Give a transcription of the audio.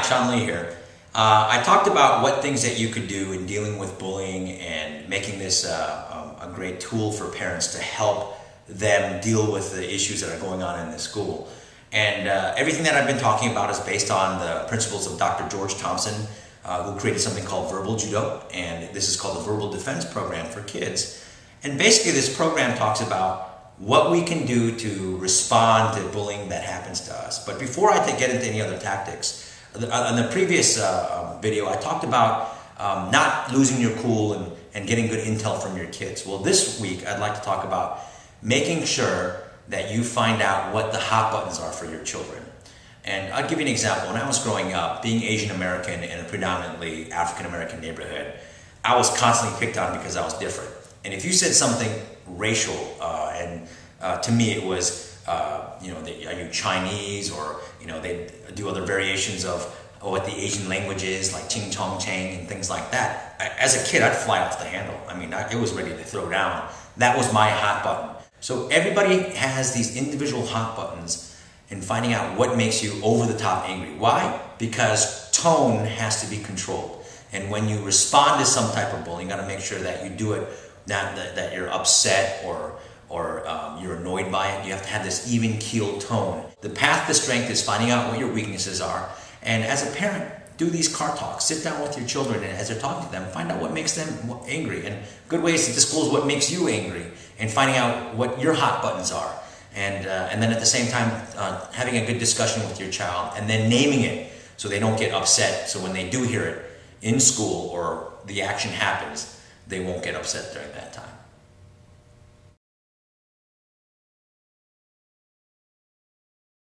Sean Lee here. I talked about what things that you could do in dealing with bullying and making this a great tool for parents to help them deal with the issues that are going on in the school. And everything that I've been talking about is based on the principles of Dr. George Thompson, who created something called Verbal Judo, and this is called the Verbal Defense Program for kids. And basically this program talks about what we can do to respond to bullying that happens to us. But before I get into any other tactics, on the previous video I talked about not losing your cool and getting good intel from your kids. Well, this week I'd like to talk about making sure that you find out what the hot buttons are for your children. And I'll give you an example. When I was growing up, being Asian American in a predominantly African American neighborhood, I was constantly picked on because I was different. And if you said something racial, to me it was, are you Chinese, or they do other variations of what the Asian language is, like Ching Chong Chang and things like that. As a kid, I'd fly off the handle. I mean, it was ready to throw down. That was my hot button. So everybody has these individual hot buttons in finding out what makes you over the top angry. Why? Because tone has to be controlled. And when you respond to some type of bullying, you got to make sure that you do it, not that you're upset or you're annoyed by it. You have to have this even keel tone. The path to strength is finding out what your weaknesses are. And as a parent, do these car talks. Sit down with your children, and as they're talking to them, find out what makes them angry. And good ways to disclose what makes you angry, and finding out what your hot buttons are. And then at the same time, having a good discussion with your child, and then naming it so they don't get upset. So when they do hear it in school or the action happens, they won't get upset during that time.